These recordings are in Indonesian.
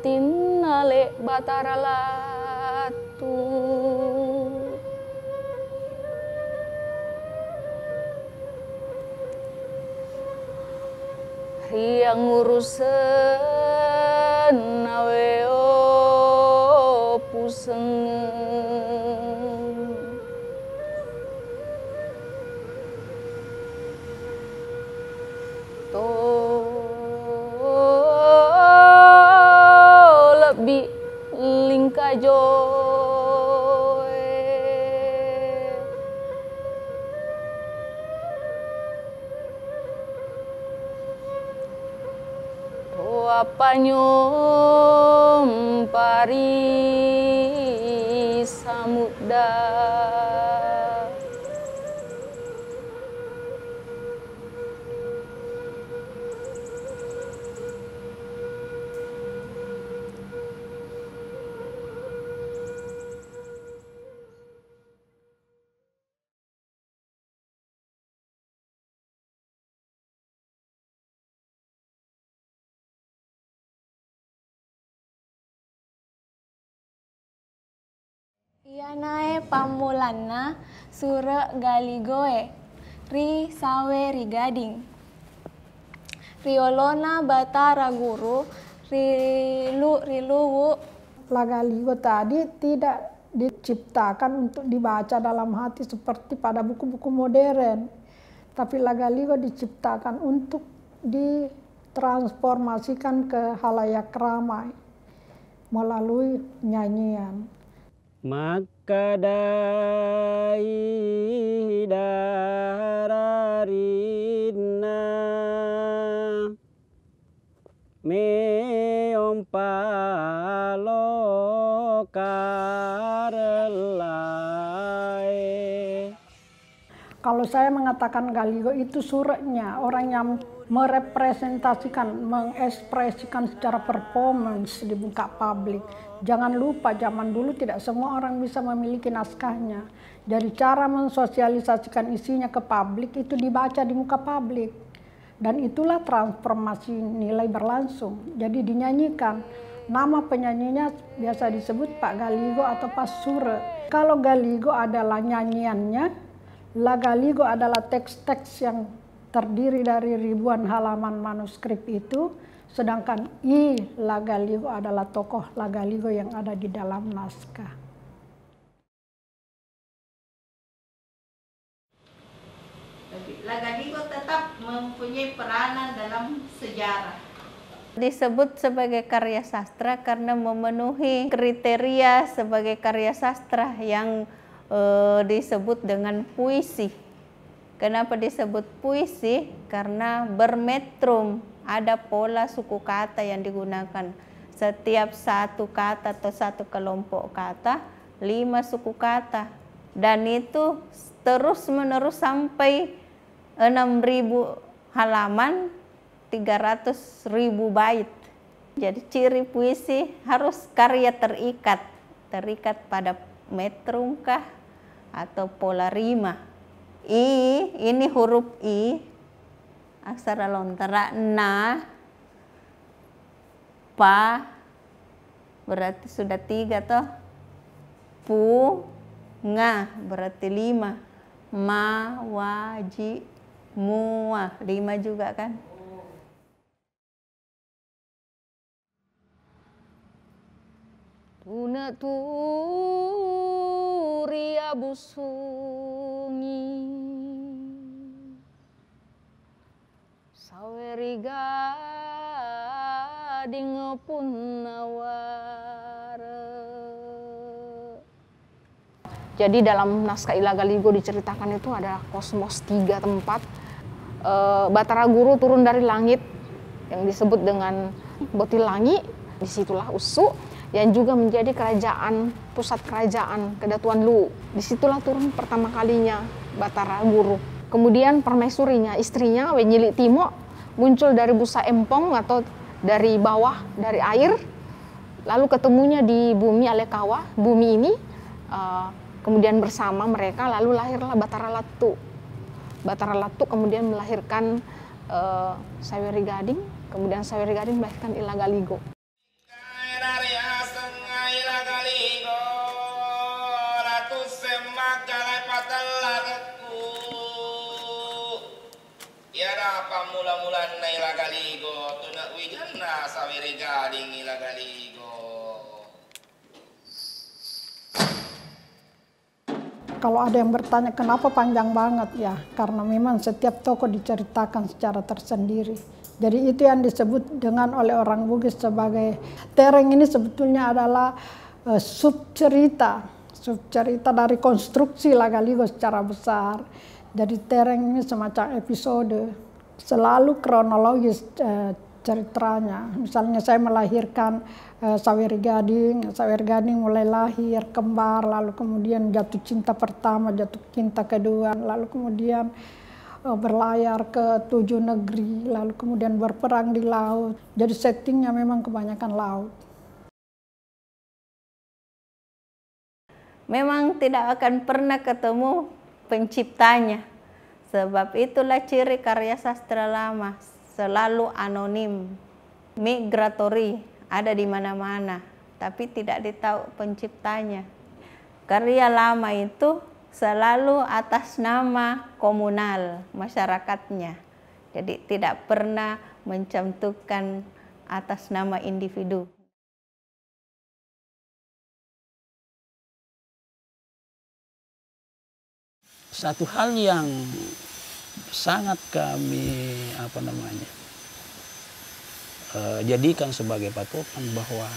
tinnale Batara Latu. Riang ngurusen naweo puseng to lebih lingkajo apanyum pari samudra Ianae pamulanna sura galigoe ri sawe ri gading riolona Batara Guru riluwu. Lagaligo tadi tidak diciptakan untuk dibaca dalam hati seperti pada buku-buku modern, tapi lagaligo diciptakan untuk ditransformasikan ke halayak ramai melalui nyanyian. Maka dai dararina meom palo karelai. Kalau saya mengatakan galigo itu suratnya orang yang merepresentasikan, mengekspresikan secara performance di muka publik. Jangan lupa zaman dulu tidak semua orang bisa memiliki naskahnya. Jadi cara mensosialisasikan isinya ke publik itu dibaca di muka publik. Dan itulah transformasi nilai berlangsung. Jadi dinyanyikan. Nama penyanyinya biasa disebut Pak Galigo atau Pak Sure. Kalau Galigo adalah nyanyiannya, lagaligo adalah teks-teks yang terdiri dari ribuan halaman manuskrip itu. Sedangkan lagaligo adalah tokoh lagaligo yang ada di dalam naskah. Lagaligo tetap mempunyai peranan dalam sejarah. Disebut sebagai karya sastra karena memenuhi kriteria sebagai karya sastra yang disebut dengan puisi. Kenapa disebut puisi? Karena bermetrum. Ada pola suku kata yang digunakan. Setiap satu kata atau satu kelompok kata, 5 suku kata. Dan itu terus menerus sampai 6.000 halaman, 300.000 bait. Jadi ciri puisi harus karya terikat. Terikat pada metrum kah atau pola rima. Ini huruf I. Aksara lontara na, pa, berarti sudah 3 toh. Pu, nga, berarti 5. Ma, wa, ji, mu, wa, 5 juga kan. Tuna turi abusungi saweri gading pun nawara. Jadi dalam naskah Ilagaligo diceritakan itu ada kosmos 3 tempat. Batara Guru turun dari langit yang disebut dengan Botilangi, disitulah Usu yang juga menjadi kerajaan, pusat kerajaan Kedatuan Luwu. Disitulah turun pertama kalinya Batara Guru. Kemudian permaisurinya, istrinya Wenyili Timo muncul dari busa empong atau dari bawah, dari air, lalu ketemunya di bumi Alekawa, bumi ini, kemudian bersama mereka lalu lahirlah Batara Latu. Batara Latu kemudian melahirkan Saweri Gading, kemudian Saweri Gading melahirkan Ilagaligo. Lagaligo, tunak wijana sawiri gading Lagaligo. Kalau ada yang bertanya kenapa panjang banget ya, karena memang setiap tokoh diceritakan secara tersendiri. Jadi itu yang disebut dengan oleh orang Bugis sebagai tereng ini sebetulnya adalah subcerita dari konstruksi Lagaligo secara besar. Jadi tereng ini semacam episode, selalu kronologis ceritanya. Misalnya saya melahirkan Saweri Gading mulai lahir, kembar, lalu kemudian jatuh cinta pertama, jatuh cinta kedua, lalu kemudian berlayar ke 7 negeri, lalu kemudian berperang di laut. Jadi settingnya memang kebanyakan laut. Memang tidak akan pernah ketemu penciptanya. Sebab itulah ciri karya sastra lama, selalu anonim, migratori, ada di mana-mana, tapi tidak ditahu penciptanya. Karya lama itu selalu atas nama komunal masyarakatnya. Jadi tidak pernah mencantumkan atas nama individu. Satu hal yang sangat kami jadikan sebagai patokan bahwa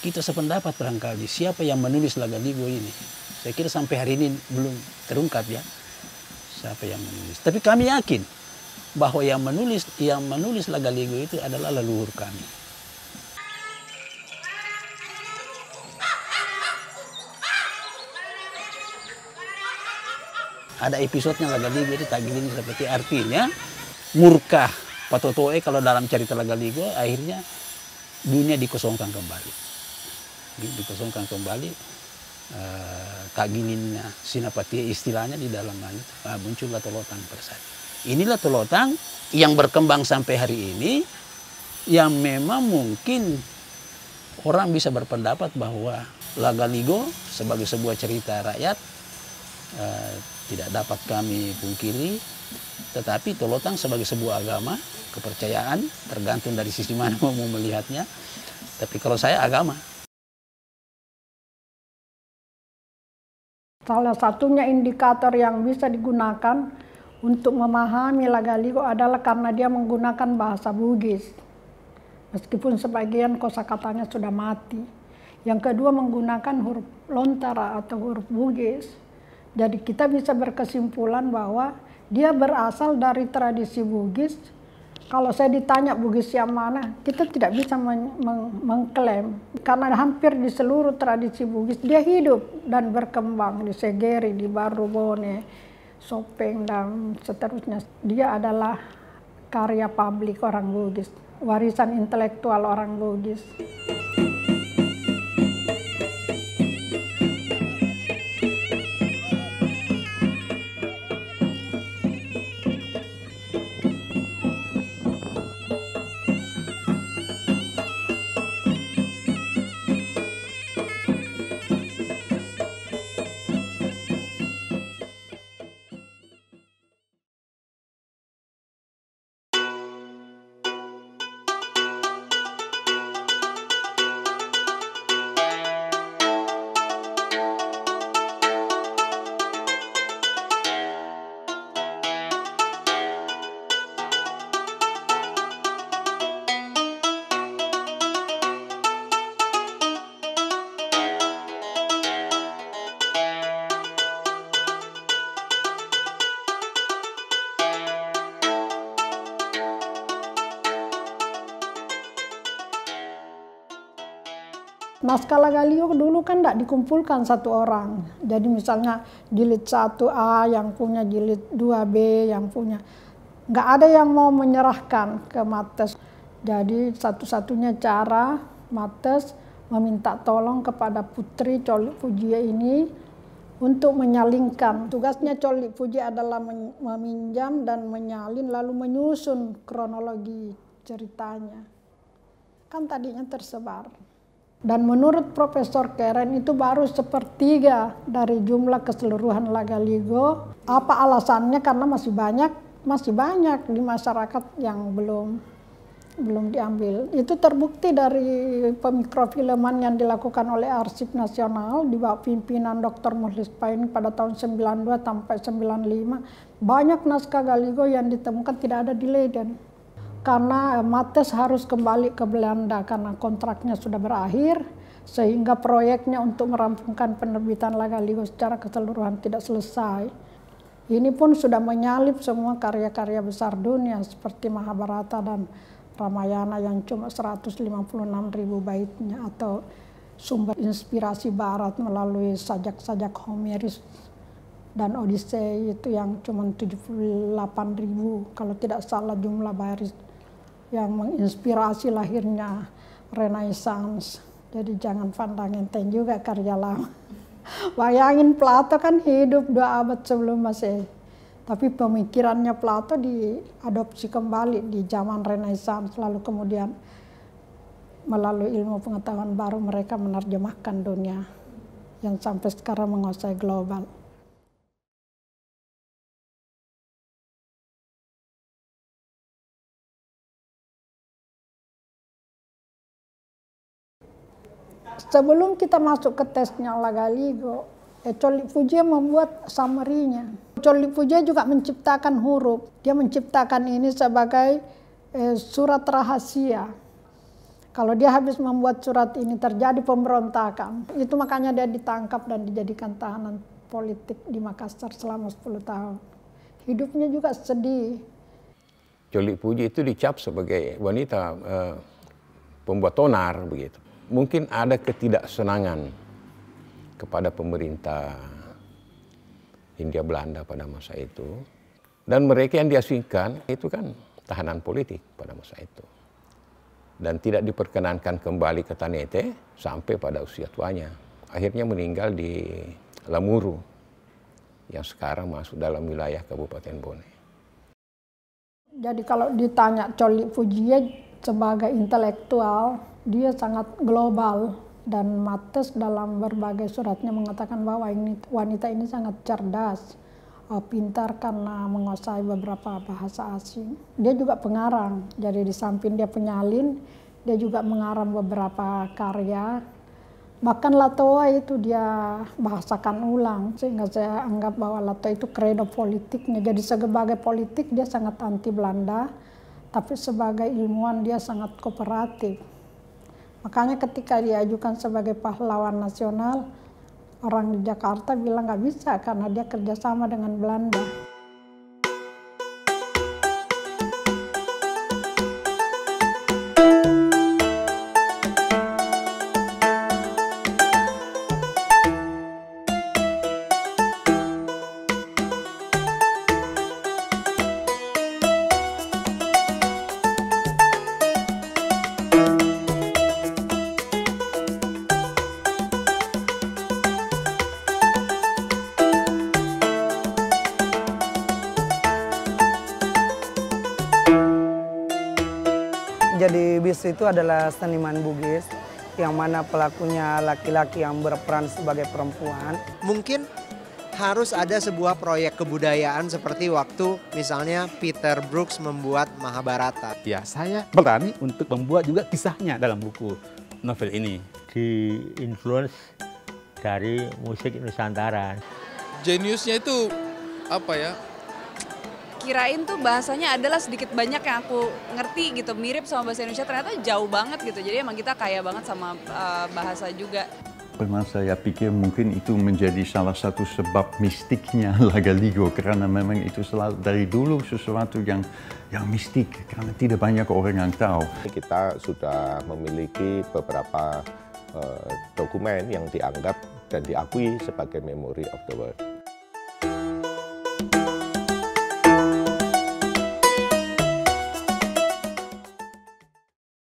kita sependapat barangkali siapa yang menulis Lagaligo ini. Saya kira sampai hari ini belum terungkap ya siapa yang menulis. Tapi kami yakin bahwa yang menulis Lagaligo itu adalah leluhur kami. Ada episodenya Lagaligo itu Tagilin seperti artinya murka Patotoe kalau dalam cerita Lagaligo akhirnya dunia dikosongkan kembali. Dikosongkan kembali. Tagilin Sinapati istilahnya di dalam itu muncullah Tolotang Persadi. Inilah Tolotang yang berkembang sampai hari ini yang memang mungkin orang bisa berpendapat bahwa Lagaligo sebagai sebuah cerita rakyat tidak dapat kami pungkiri, tetapi Tolotang sebagai sebuah agama, kepercayaan, tergantung dari sisi mana mau melihatnya. Tapi kalau saya agama. Salah satunya indikator yang bisa digunakan untuk memahami Lagaligo adalah karena dia menggunakan bahasa Bugis. Meskipun sebagian kosakatanya sudah mati. Yang kedua menggunakan huruf lontara atau huruf Bugis. Jadi kita bisa berkesimpulan bahwa dia berasal dari tradisi Bugis. Kalau saya ditanya Bugis yang mana, kita tidak bisa mengklaim. Karena hampir di seluruh tradisi Bugis dia hidup dan berkembang di Segeri, di Barubone, Sopeng, dan seterusnya. Dia adalah karya publik orang Bugis, warisan intelektual orang Bugis. Naskah Lagaligo dulu kan tidak dikumpulkan satu orang. Jadi misalnya jilid 1A yang punya, jilid 2B yang punya. Nggak ada yang mau menyerahkan ke Mates. Jadi satu-satunya cara Mates meminta tolong kepada putri Colik Fujie ini untuk menyalingkan. Tugasnya Colik Fujie adalah meminjam dan menyalin lalu menyusun kronologi ceritanya. Kan tadinya tersebar. Dan menurut Profesor Keren itu baru 1/3 dari jumlah keseluruhan Lagaligo. Apa alasannya? Karena masih banyak masih banyak di masyarakat yang belum diambil. Itu terbukti dari pemikrofilman yang dilakukan oleh Arsip Nasional di bawah pimpinan Dr. Muhlis Pain pada tahun 92 sampai 95. Banyak naskah Galigo yang ditemukan tidak ada di Leiden. Karena Matthes harus kembali ke Belanda karena kontraknya sudah berakhir, sehingga proyeknya untuk merampungkan penerbitan La Galigo secara keseluruhan tidak selesai. Ini pun sudah menyalip semua karya-karya besar dunia seperti Mahabharata dan Ramayana yang cuma 156.000 baitnya, atau sumber inspirasi barat melalui sajak-sajak Homeris dan Odyssey itu yang cuma 78.000 kalau tidak salah jumlah baris, yang menginspirasi lahirnya Renaissance. Jadi jangan pandang enteng juga karya lama. Bayangin Plato kan hidup 2 abad sebelum Masehi. Tapi pemikirannya Plato diadopsi kembali di zaman Renaissance, lalu kemudian melalui ilmu pengetahuan baru mereka menerjemahkan dunia yang sampai sekarang menguasai global. Sebelum kita masuk ke tesnya La Galigo, Colli Fugie membuat summary-nya. Colli Fugie juga menciptakan huruf. Dia menciptakan ini sebagai surat rahasia. Kalau dia habis membuat surat ini terjadi pemberontakan. Itu makanya dia ditangkap dan dijadikan tahanan politik di Makassar selama 10 tahun. Hidupnya juga sedih. Colli Fugie itu dicap sebagai wanita pembuat onar begitu. Mungkin ada ketidaksenangan kepada pemerintah Hindia Belanda pada masa itu. Dan mereka yang diasingkan itu kan tahanan politik pada masa itu. Dan tidak diperkenankan kembali ke Tanete sampai pada usia tuanya. Akhirnya meninggal di Lamuru yang sekarang masuk dalam wilayah Kabupaten Bone. Jadi kalau ditanya Colli Fugie sebagai intelektual, dia sangat global, dan Matthes dalam berbagai suratnya mengatakan bahwa wanita ini sangat cerdas, pintar karena menguasai beberapa bahasa asing. Dia juga pengarang, jadi di samping dia penyalin, dia juga mengarang beberapa karya. Bahkan Latoa itu dia bahasakan ulang, sehingga saya anggap bahwa Latoa itu kredo politiknya. Jadi sebagai politik dia sangat anti Belanda, tapi sebagai ilmuwan dia sangat kooperatif. Makanya ketika diajukan sebagai pahlawan nasional, orang di Jakarta bilang nggak bisa karena dia kerjasama dengan Belanda. Jadi bisu itu adalah seniman Bugis yang mana pelakunya laki-laki yang berperan sebagai perempuan. Mungkin harus ada sebuah proyek kebudayaan seperti waktu misalnya Peter Brooks membuat Mahabharata. Ya, saya berani untuk membuat juga kisahnya dalam buku novel ini. Di-influence dari musik Nusantara. Jeniusnya itu apa ya? Kirain tuh bahasanya adalah sedikit banyak yang aku ngerti gitu, mirip sama bahasa Indonesia, ternyata jauh banget gitu. Jadi emang kita kaya banget sama bahasa juga. Memang saya pikir mungkin itu menjadi salah satu sebab mistiknya La Galigo, karena memang itu selalu dari dulu sesuatu yang mistik, karena tidak banyak orang yang tahu. Kita sudah memiliki beberapa dokumen yang dianggap dan diakui sebagai Memory of the World.